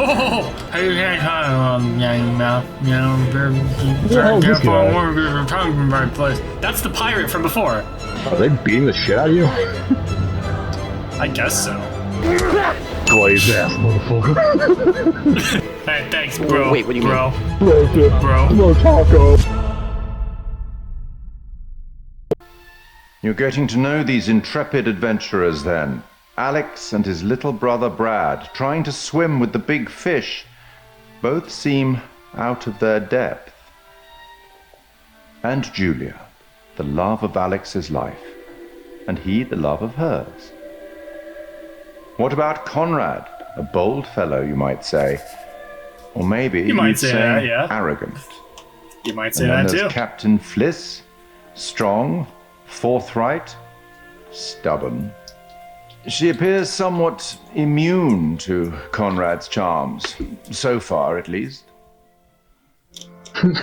Oh, you can't talk mouth. You know, careful on your tongue in the right place. That's the pirate from before. Are they beating the shit out of you? I guess so. Glazed ass motherfucker. Hey, thanks, bro. Wait, what do you bro? mean? Bro. Taco. You're getting to know these intrepid adventurers then. Alex and his little brother Brad, trying to swim with the big fish. Both seem out of their depth. And Julia, the love of Alex's life, and he the love of hers. What about Conrad, a bold fellow, you might say? Or maybe you might say that, yeah. Arrogant. You might say And then that there's too. Captain Fliss, strong, forthright, stubborn. She appears somewhat immune to Conrad's charms, so far at least. That's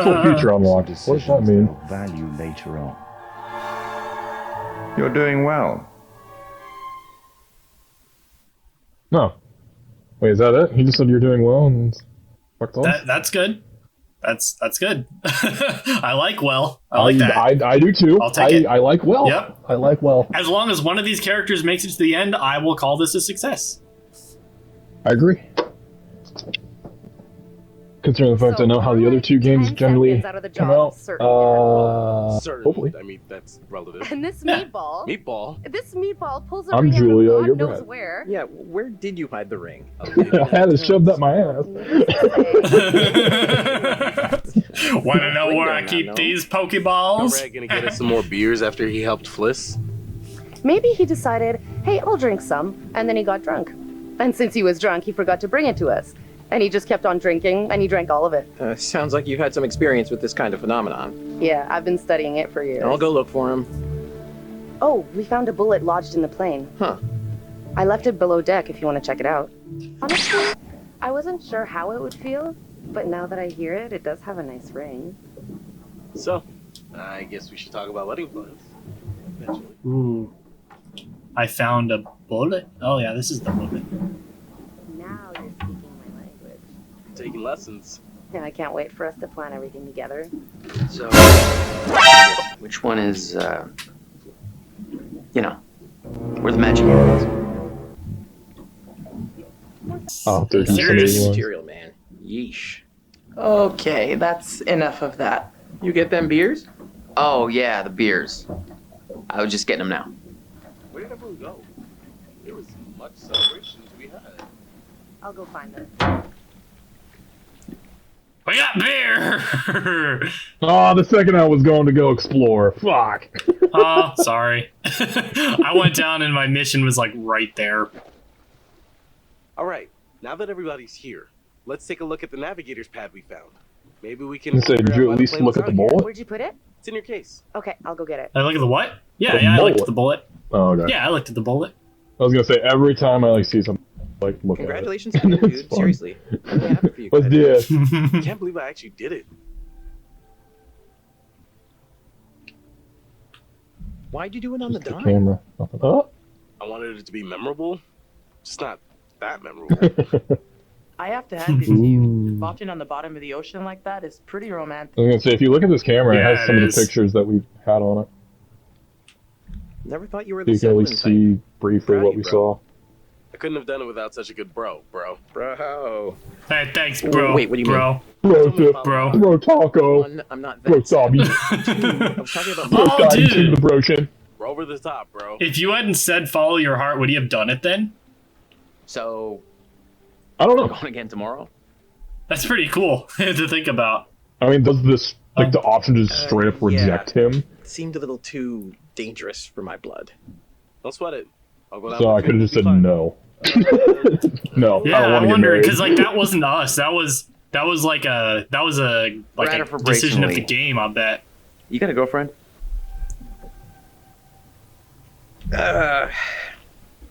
what future unlocked. What does that mean? Value later on. You're doing well. No. Wait, is that it? He just said you're doing well and fucked off? That's good. That's good. I like well. I like that. I do too. I'll take it. I like well. Yep. I like well. As long as one of these characters makes it to the end, I will call this a success. I agree. Considering the fact I know how the other two games generally come out. Hopefully. I mean, that's relative. And this meatball. Meatball? This meatball pulls a I'm ring Julia, out of you're God knows Brad. where. Yeah, where did you hide the ring? I had it shoved up my ass. Want to know where I keep these Pokeballs? Conrad gonna get us some more beers after he helped Fliss? Maybe he decided, hey, I'll drink some, and then he got drunk. And since he was drunk, he forgot to bring it to us. And he just kept on drinking, and he drank all of it. Sounds like you've had some experience with this kind of phenomenon. Yeah, I've been studying it for years. I'll go look for him. Oh, we found a bullet lodged in the plane. Huh. I left it below deck if you want to check it out. Honestly, I wasn't sure how it would feel, but now that I hear it, it does have a nice ring. So, I guess we should talk about wedding plans. Eventually. Ooh. I found a bullet. Oh yeah, this is the bullet. Now you're speaking my language. Taking lessons. Yeah, I can't wait for us to plan everything together. So, which one is, you know, where the magic is? Oh, dude, he's Serious? amazing. Material, man. Yeesh. Okay, that's enough of that. You get them beers? Oh, yeah, the beers. I was just getting them now. Where did everyone go? There was much celebration to be had. I'll go find them. We got beer! Oh, the second I was going to go explore. Fuck. Oh, sorry. I went down and my mission was like right there. All right, now that everybody's here, let's take a look at the navigator's pad we found. Maybe we can. You said, figure did out you why at the least plane look was at the out here. bullet? Where'd you put it? It's in your case. Okay, I'll go get it. I look at the what? Yeah, The yeah, I looked bullet. at the bullet. Oh, okay. Yeah, I looked at the bullet. I was gonna say, every time I see something, like, look Congratulations, at it. dude. It's fun. Seriously. I'm really happy for you. Let's guys. do it. I can't believe I actually did it. Why'd you do it on the The dime? camera. Nothing. Oh. I wanted it to be memorable, just not that memorable. I have to hand it to you. Ooh. Watching on the bottom of the ocean like that is pretty romantic. I was gonna say, if you look at this camera, Yeah, it has some it of is. the pictures that we've had on it. Never thought you were So the you can at Zeppelin least type. see briefly Proud what of we you, saw. I couldn't have done it without such a good bro. Bro. Hey, thanks, bro. Wait, what do you mean? bro? Bro, bro taco. One, I'm not Bro that. Sobby. I was talking about Bro Oh, Sobby dude. to the brochin. We're over the top, bro. If you hadn't said follow your heart, would you have done it then? So, I don't we're know. going again tomorrow? That's pretty cool to think about. I mean, does this, like, the option to just straight up yeah. reject him? It seemed a little too dangerous for my blood. Don't sweat it. I'll go down So I with could you. have just We'll said be fine. no. No, Yeah, I don't I want to get wonder married. because like that wasn't us. That was like a Rather for decision of the Bracing game. I bet. You got a girlfriend?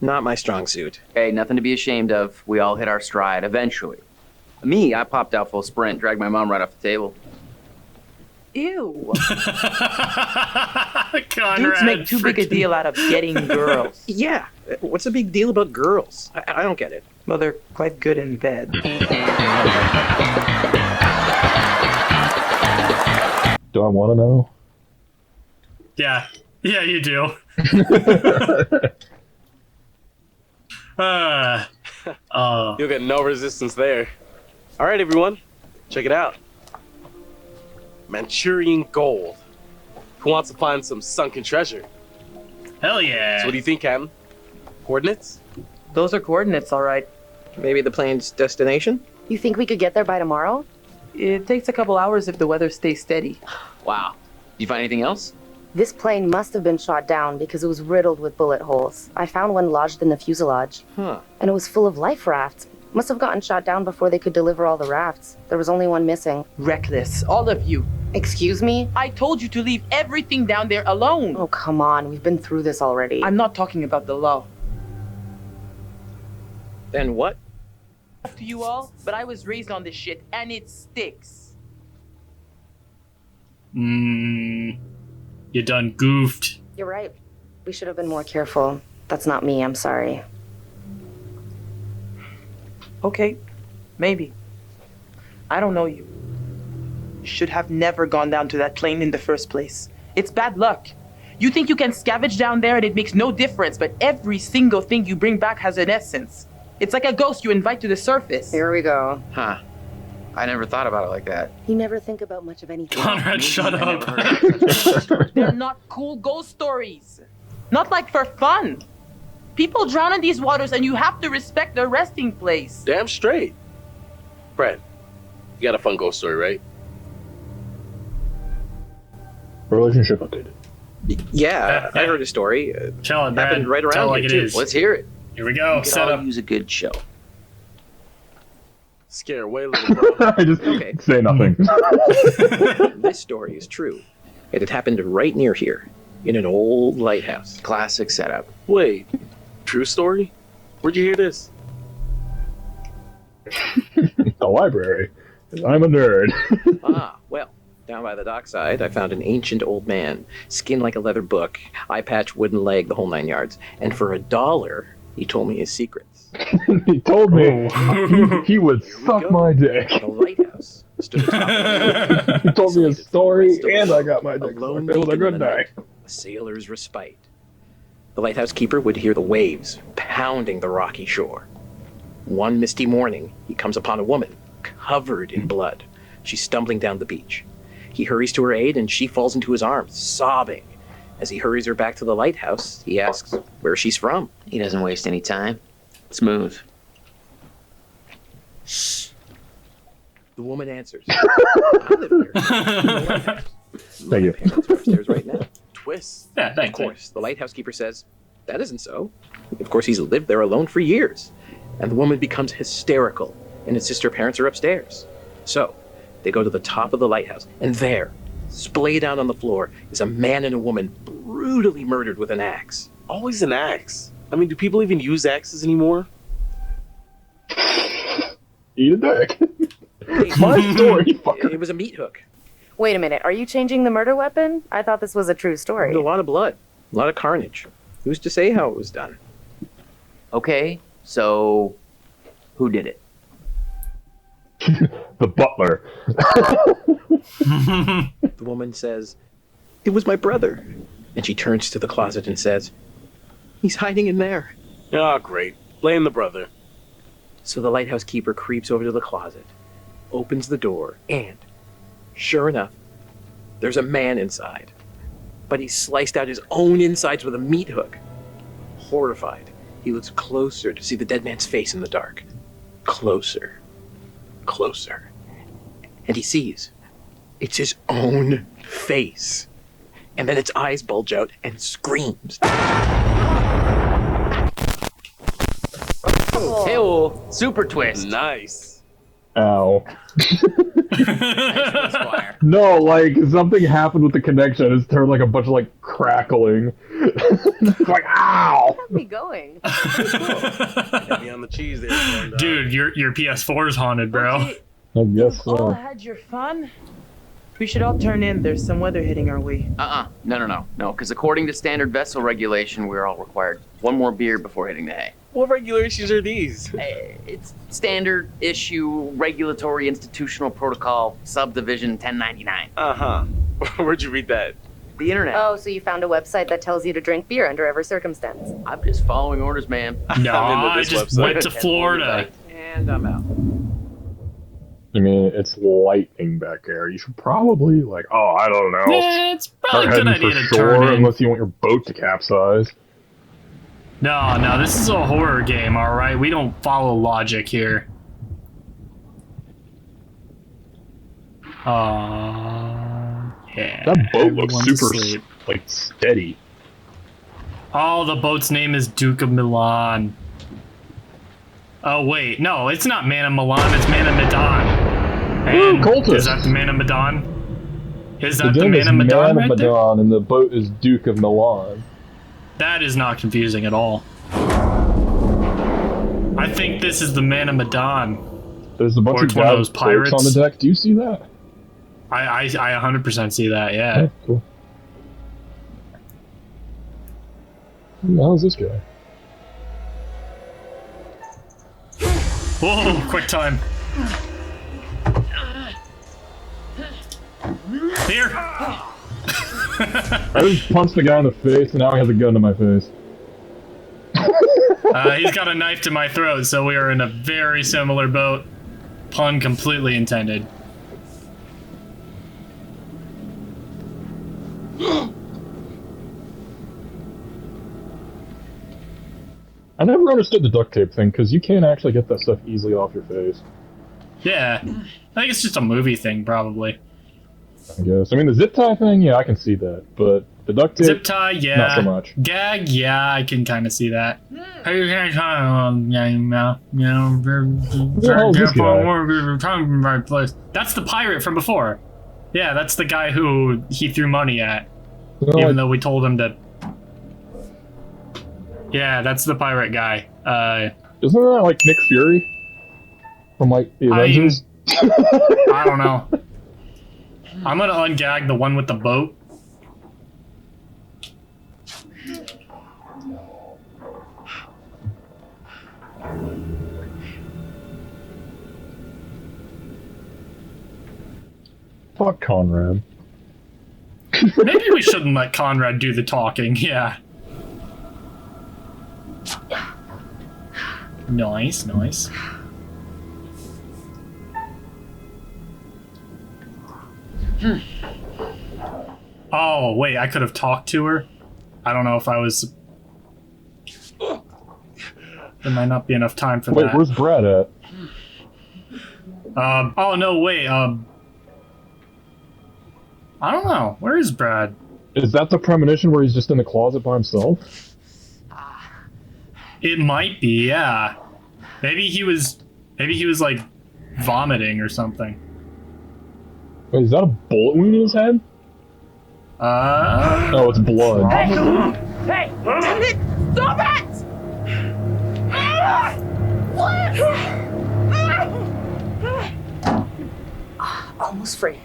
Not my strong suit. Hey, nothing to be ashamed of. We all hit our stride eventually. Me, I popped out full sprint, dragged my mom right off the table. Ew. Conrad, Dudes make too big a freaking- deal out of getting girls. Yeah, what's the big deal about girls? I don't get it. Well, they're quite good in bed. Do I want to know? Yeah, you do. You'll get no resistance there. All right, everyone, check it out. Manchurian gold. Who wants to find some sunken treasure? Hell yeah. So what do you think, Captain? Coordinates? Those are coordinates, all right. Maybe the plane's destination? You think we could get there by tomorrow? It takes a couple hours if the weather stays steady. Wow. You find anything else? This plane must have been shot down because it was riddled with bullet holes. I found one lodged in the fuselage. Huh. And it was full of life rafts. Must have gotten shot down before they could deliver all the rafts. There was only one missing. Reckless, all of you. Excuse me? I told you to leave everything down there alone. Oh, come on. We've been through this already. I'm not talking about the law. Then what? To you all, but I was raised on this shit, and it sticks. You done goofed. You're right. We should have been more careful. That's not me. I'm sorry. Okay, maybe. I don't know you. You should have never gone down to that plane in the first place. It's bad luck. You think you can scavenge down there and it makes no difference, but every single thing you bring back has an essence. It's like a ghost you invite to the surface. Here we go. Huh. I never thought about it like that. You never think about much of anything. Conrad, shut I up. never heard of such a story. They're not cool ghost stories. Not like for fun. People drown in these waters and you have to respect their resting place. Damn straight. Brad, you got a fun ghost story, right? Relationship updated. Yeah, I heard a story. Tell it, Brad. Happened right Tell around like here, it too. is. Let's hear it. Here we go. We could Set all up. use a good show. Scare away, little bro. I just Okay. say nothing. This story is true. It had happened right near here, in an old lighthouse. Classic setup. Wait, true story? Where'd you hear this? The library. 'Cause I'm a nerd. Well, down by the dockside, I found an ancient old man, skin like a leather book, eye patch, wooden leg, the whole 9 yards. And for $1, he told me his secrets. He told me he would suck go. my dick. The lighthouse stood atop He told me a story, Still and I got my dick alone sucked. It was a deep in good the night. night, a sailor's respite. The lighthouse keeper would hear the waves pounding the rocky shore. One misty morning, he comes upon a woman covered in blood. She's stumbling down the beach. He hurries to her aid, and she falls into his arms, sobbing. As he hurries her back to the lighthouse, he asks where she's from. He doesn't waste any time. Smooth. The woman answers, I live here. Thank you. My parents are upstairs right now. Twist. Yeah, Of thanks. course, the lighthouse keeper says, that isn't so. Of course, he's lived there alone for years. And the woman becomes hysterical and insists her parents are upstairs. So, they go to the top of the lighthouse, and there, splayed out on the floor, is a man and a woman brutally murdered with an axe. Always an axe. I mean, do people even use axes anymore? Eat a dick. My story, you fucker. It was a meat hook. Wait a minute. Are you changing the murder weapon? I thought this was a true story. A lot of blood, a lot of carnage. Who's to say how it was done? Okay, so who did it? The butler. The woman says, it was my brother. And she turns to the closet and says, he's hiding in there. Oh, great. Blame the brother. So the lighthouse keeper creeps over to the closet, opens the door, and, sure enough, there's a man inside. But he sliced out his own insides with a meat hook. Horrified, he looks closer to see the dead man's face in the dark. Closer. Closer. And he sees it's his own face. And then its eyes bulge out and screams. Hey-oh, super twist. Nice. Ow. Squire. No, like, something happened with the connection. It's turned like a bunch of, like, crackling. It's like, ow! Where are we going? Heavy on the cheese there, friend. Dude, your PS4 is haunted, bro. Okay, I guess all so. had your fun. We should all turn in. There's some weather hitting our way. No. Because according to standard vessel regulation, we're all required one more beer before hitting the hay. What regulations are these? It's standard issue, regulatory institutional protocol, subdivision 1099. Uh-huh. Where'd you read that? The internet. Oh, so you found a website that tells you to drink beer under every circumstance. I'm just following orders, ma'am. No, I'm into I this just website. went to Florida. And I'm out. I mean, it's lightning back there. You should probably, like, oh, I don't know. Yeah, it's probably a Start good heading idea for to turn shore in. unless you want your boat to capsize. No, this is a horror game, alright? We don't follow logic here. Yeah. That boat looks everyone's super, asleep. like, steady. Oh, the boat's name is Duke of Milan. Oh, wait. No, it's not Man of Milan, it's Man of Medan. Ooh, And cultist. is that the Man of Medan? Is that the game Man is of Medan Man right of there? Medan, and the boat is Duke of Milan. That is not confusing at all. I think this is the Man of Medan. There's a bunch Or of it's one of those guys clerks on the pirates. deck. Do you see that? I 100% see that, yeah. Yeah, cool. Who the hell is this guy? Whoa, quick time. Here. I just punched the guy in the face, and now he has a gun to my face. He's got a knife to my throat, so we are in a very similar boat. Pun completely intended. I never understood the duct tape thing, because you can't actually get that stuff easily off your face, Yeah, I think it's just a movie thing, probably. I guess. I mean, the zip tie thing, yeah, I can see that, but the duct tape, Zip tie, yeah. not so much. Gag, yeah, I can kind of see that. Hey, you can't the hell is this guy? we're talking in the right place. That's the pirate from before. Yeah, that's the guy who he threw money at, You know, even like, though we told him to. Yeah, that's the pirate guy. isn't that like Nick Fury from like the Avengers? I don't know. I'm gonna ungag the one with the boat. Fuck Conrad. Maybe we shouldn't let Conrad do the talking, yeah. Nice. Oh, wait, I could have talked to her? I don't know if I was... There might not be enough time for Wait, that. where's Brad at? Oh, no, wait, I don't know. Where is Brad? Is that the premonition where he's just in the closet by himself? It might be, yeah. Maybe he was, like, vomiting or something. Wait, is that a bullet wound in his head? Oh, it's blood. Hey! Damn it! Stop it! Almost free.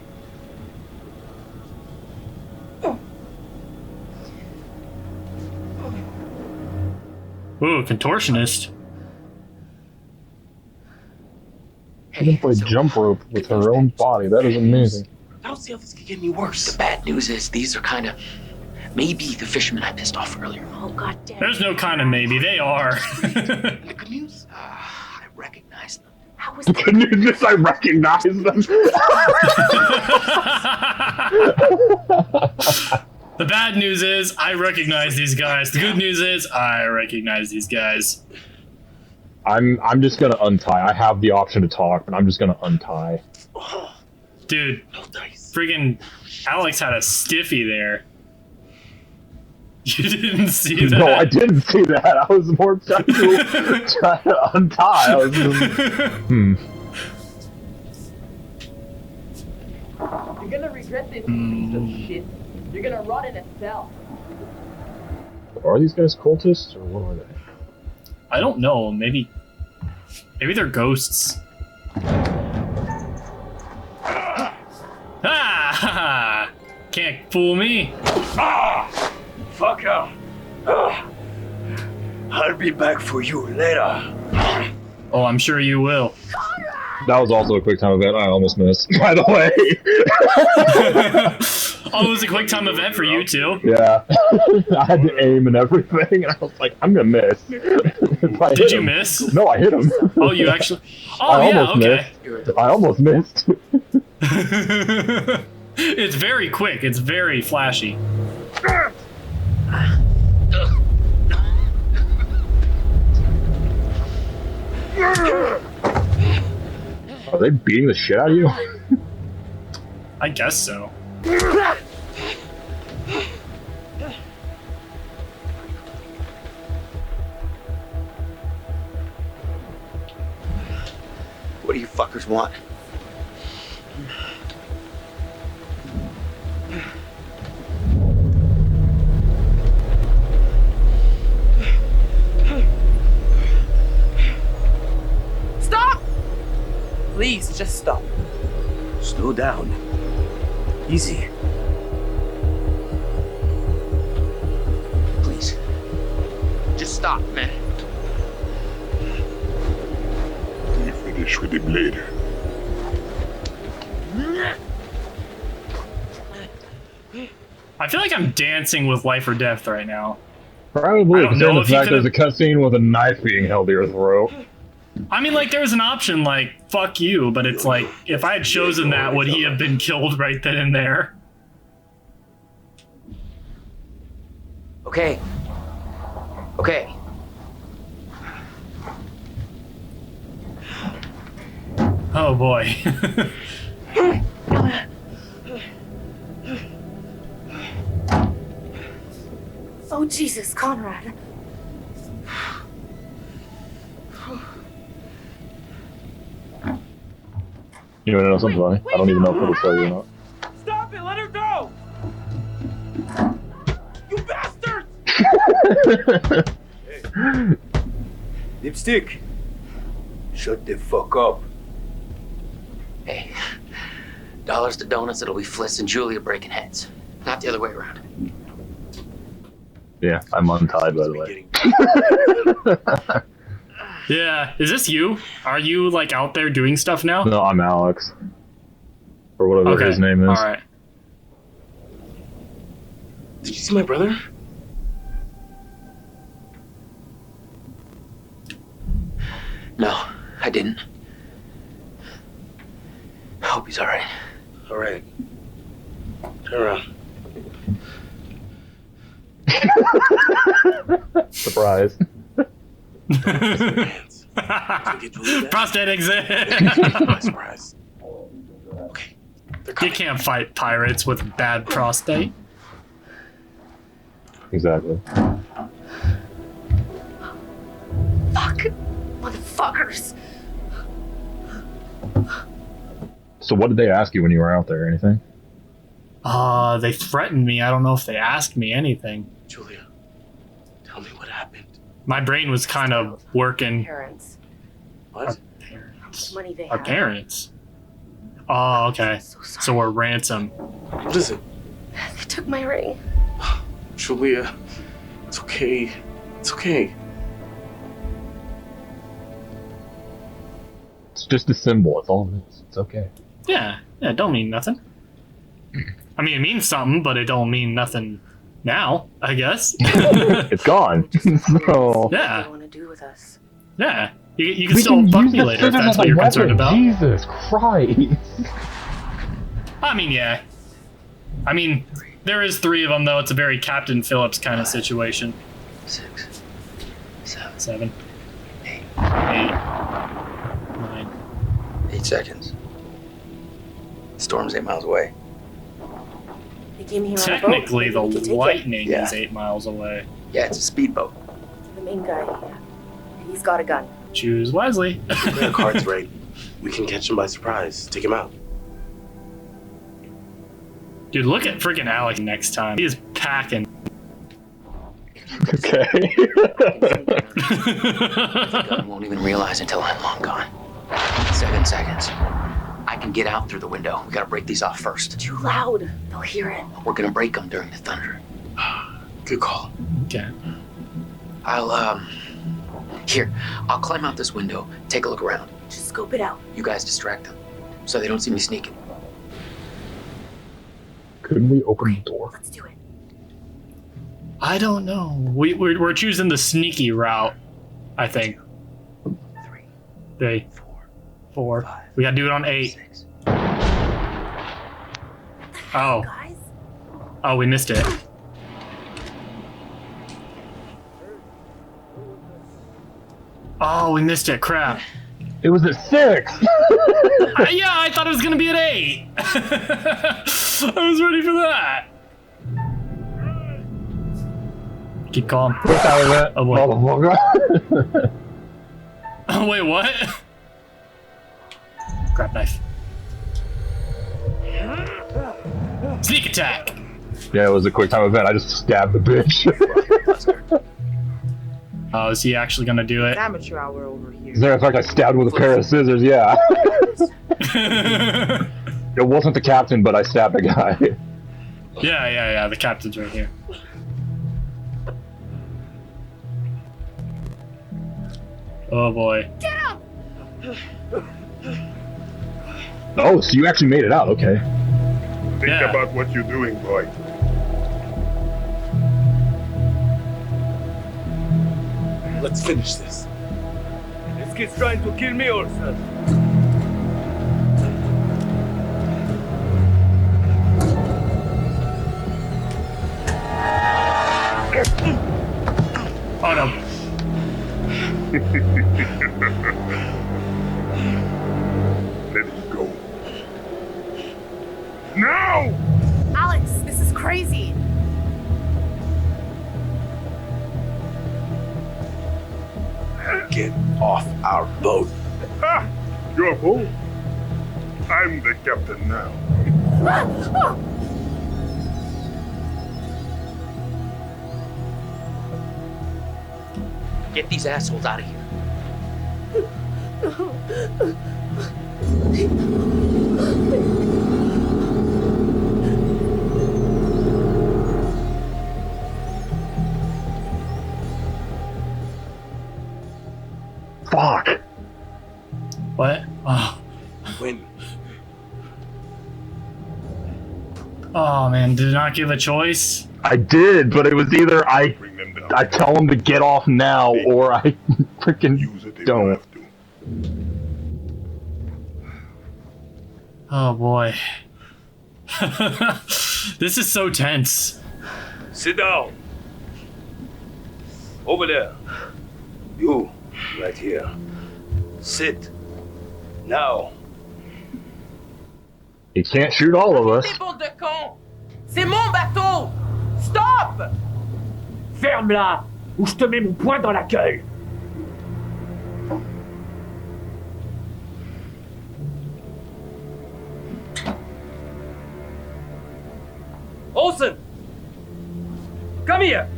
Ooh, contortionist. She can play jump rope with her own body. That is amazing. I don't see how this could get any worse. The bad news is these are kind of maybe the fishermen I pissed off earlier. Oh, god damn. There's no kind of maybe, they are. The good news? I recognize them. How was The good news is I recognize them. The bad news is, I recognize these guys. The good news is, I recognize these guys. I'm just gonna untie. I have the option to talk, but I'm just gonna untie. Dude, No dice. friggin' Alex had a stiffy there. You didn't see that? No, I didn't see that. I was more trying to untie. I was just, You're gonna regret this piece of shit. You're gonna rot in a cell. Are these guys cultists, or what are they? I don't know, maybe they're ghosts. Ah! Fool me. Fucker. I'll be back for you later. Oh, I'm sure you will. That was also a quick time event I almost missed, by the way. Oh, it was a quick time event for you too. Yeah. I had to aim and everything, and I was like, I'm gonna miss. Did you miss? No, I hit him. Oh, you actually. Oh, I yeah, almost okay. missed. I almost missed. It's very quick. It's very flashy. Are they beating the shit out of you? I guess so. What do you fuckers want? Stop! Please, just stop. Slow down. Easy. Please. Just stop, man. You finish with him later. I feel like I'm dancing with life or death right now. Probably, I don't know considering the if you fact there's a could've- cutscene with a knife being held to your throat. I mean, like, there was an option, like, fuck you, but it's like, if I had chosen that, would he have been killed right then and there? Okay. Okay. Oh boy. Oh, Jesus, Conrad. You wanna know something funny? I don't even know if it'll tell you or not. Stop it! Let her go! You bastards! Lipstick. Shut the fuck up. Hey. Dollars to donuts, it'll be Fliss and Julia breaking heads. Not the other way around. Yeah, I'm untied, by the way. Yeah, is this you? Are you, like, out there doing stuff now? No, I'm Alex. Or whatever Okay, his name is. alright. Did you see my brother? No, I didn't. I hope he's alright. All right. Turn around. Surprise. Hands. Get Julia back. Prosthetic My surprise. Okay. They're You coming. can't fight pirates with bad prostate. Exactly. Fuck. Motherfuckers. So what did they ask you when you were out there? Anything? They threatened me. I don't know if they asked me anything. Julia, tell me what happened. My brain was kind of working. Parents. What? Parents. Money they Our have. parents. Oh, okay. So sorry. So we're ransom. What is it? They took my ring. Julia, it's okay. It's okay. It's just a symbol. It's all it is. It's okay. Yeah, it don't mean nothing. I mean, it means something, but it don't mean nothing now, I guess. It's gone. So Yeah. What do you want to do with us? Yeah. You can still fuck me later if that's what you're concerned about. Jesus Christ. I mean, yeah. I mean, there is 3 of them, though. It's a very Captain Phillips kind of situation. 6, 7, 7, 8, 8, 9. 8 seconds. The storm's 8 miles away. They came here on a boat. Technically, Maybe the we can take it. lightning Yeah. is 8 miles away. Yeah, it's a speedboat. The main guy. He's got a gun. Choose wisely. Play our cards right. We can catch him by surprise. Take him out. Dude, look at freaking Alex next time. He is packing. Okay. The gun won't even realize until I'm long gone. 7 seconds. I can get out through the window. We gotta break these off first. Too loud. They'll hear it. We're gonna break them during the thunder. Good call. Okay. Here, I'll climb out this window, take a look around. Just scope it out. You guys distract them, so they don't see me sneaking. Couldn't we open the door? Let's do it. I don't know. We're choosing the sneaky route, I think. 3, 4. We gotta do it on 8. 6. Oh. Guys? Oh, we missed it. Oh, we missed it. Crap. It was at 6! Yeah, I thought it was gonna be at 8. I was ready for that. Keep calm. What's out of that? Oh boy. Motherfucker. Oh, wait, what? Grab knife. Sneak attack. Yeah, it was a quick time event. I just stabbed the bitch. Oh, is he actually gonna do it? It's amateur hour over here. As a matter of fact, I stabbed with a pair of scissors, yeah. It wasn't the captain, but I stabbed a guy. Yeah. The captain's right here. Oh boy. Oh, so you actually made it out, okay. Think Yeah. about what you're doing, boy. Let's finish this. This kid's trying to kill me or something. Oh no. Let it go. Now! Alex, this is crazy. Get off our boat. Ha! You're a fool. I'm the captain now. Get these assholes out of here. Fuck. What? Oh. When? Oh man, did it not give a choice? I did, but it was either I Bring them down. I tell him to get off now, or I freaking Use it if you don't. have to. Oh boy. This is so tense. Sit down. Over there. You, right here. Sit. Now. He can't shoot all of us. C'est bande de cons! C'est mon bateau! Stop! Ferme-la, ou je te mets mon poing dans la gueule. Olsen! Come here!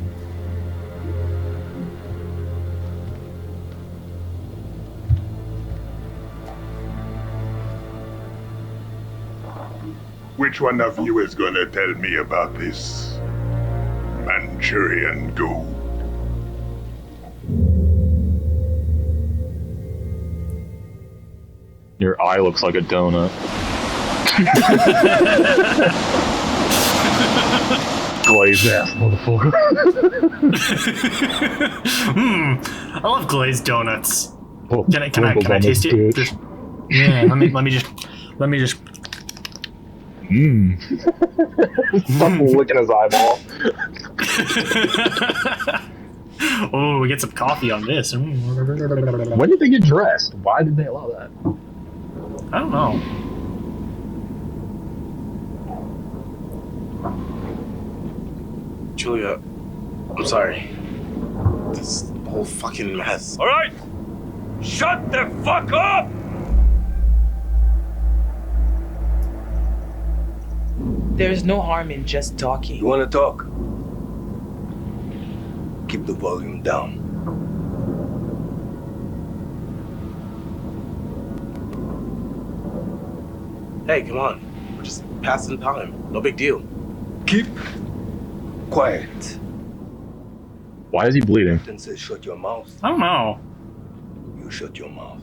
Which one of you is gonna tell me about this Manchurian gold? Your eye looks like a donut. Glazed ass motherfucker. I love glazed donuts. Oh, Can I sprinkles on taste this it? bitch. Just, yeah, let me just. Something licking his eyeball. Oh, we get some coffee on this. When did they get dressed? Why did they allow that? I don't know. Julia, I'm sorry. This whole fucking mess. All right! Shut the fuck up! There's no harm in just You talking. wanna talk? Keep the volume down. Hey, come on. We're just passing time. No big deal. Keep quiet. Why is he bleeding? Then say shut your mouth. I don't know. You shut your mouth.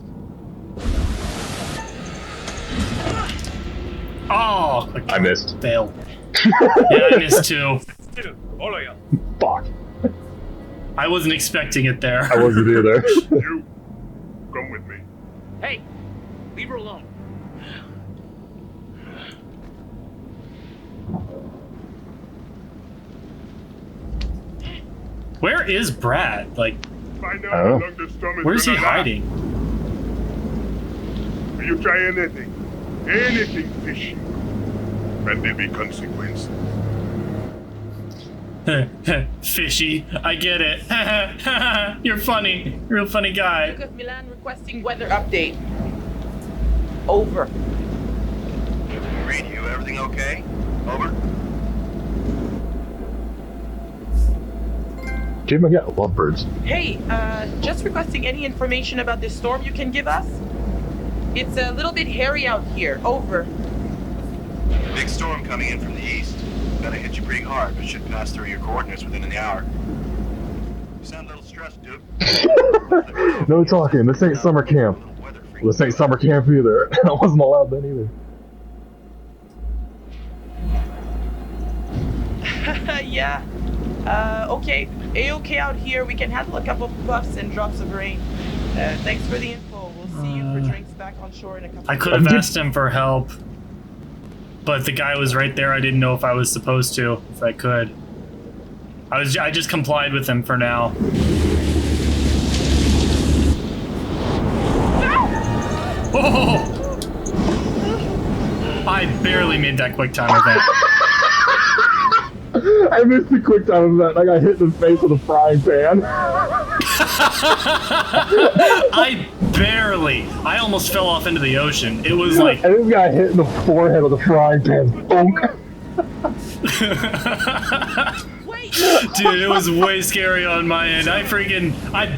Oh, I missed. fail. Yeah, I missed too. Still, all of you. Fuck. I wasn't expecting it there. I wasn't either. You, come with me. Hey, leave her alone. Where is Brad? Like, Find out I how don't know. long the storm is where's he gonna last. hiding? Will you try anything? Anything fishy? And there'll be consequences. Fishy. I get it. You're funny. You're a funny guy. Duke of Milan requesting weather update. Over. Radio, everything okay? Over. Jim, I got lovebirds. Hey, just requesting any information about this storm you can give us? It's a little bit hairy out here. Over. Big storm coming in from the east. Gonna hit you pretty hard, but should pass through your coordinates within an hour. You sound a little stressed, dude. No talking. This ain't summer camp. This ain't summer camp either. I wasn't allowed then either. Yeah. Okay. A-okay out here. We can handle a couple of puffs and drops of rain. Thanks for the info. We'll see you for drinks back on shore in a couple I could have asked him for help, but the guy was right there. I didn't know if I was supposed to, if I could. I just complied with him for now. Oh! I barely made that quick time event. I missed the quick time event. I got hit in the face with a frying pan. I almost fell off into the ocean. It was like... I just got hit in the forehead with a frying pan. Bonk. Dude, it was way scary on my end. I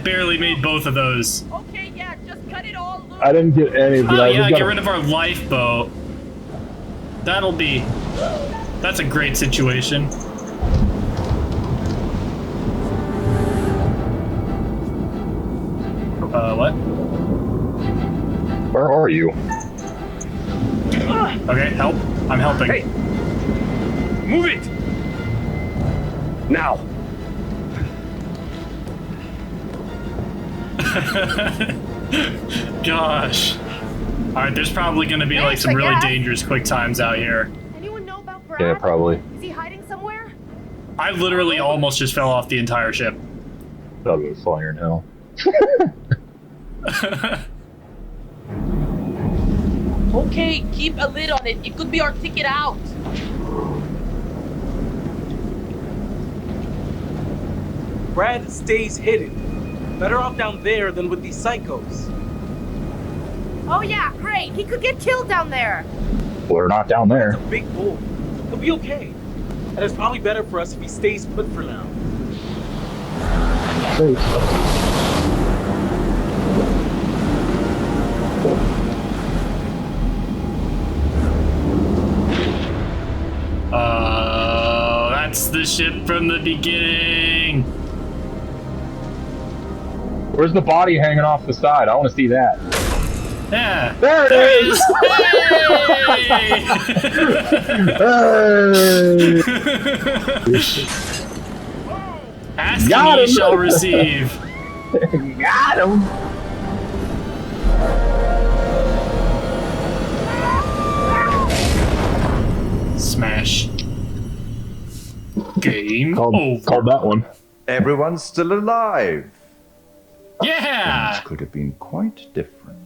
barely made both of those. Okay, yeah, just cut it all loose. I didn't get any of it. Oh yeah, get rid of our lifeboat. That's a great situation. What? Where are you? Okay, help. I'm helping. Hey! Move it! Now! Gosh. Alright, there's probably gonna be like some really dangerous quick times out here. Anyone know about Brad? Yeah, probably. Is he hiding somewhere? I literally almost just fell off the entire ship. That was fire in hell. Okay, keep a lid on it. It could be our ticket out. Brad stays hidden. Better off down there than with these psychos. Oh yeah, great. He could get killed down there. We're not down there. That's a big bull. He'll be okay. And it's probably better for us if he stays put for now. That's the ship from the beginning. Where's the body hanging off the side? I want to see that. Yeah. There it is! Hey! Ask Got and ye him. shall receive. Got him! Smash. Game over. Called that one. Everyone's still alive. Yeah! Things could have been quite different.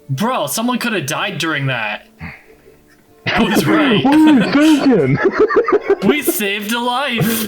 Bro, someone could have died during that. I was right. What are you thinking? We saved a life.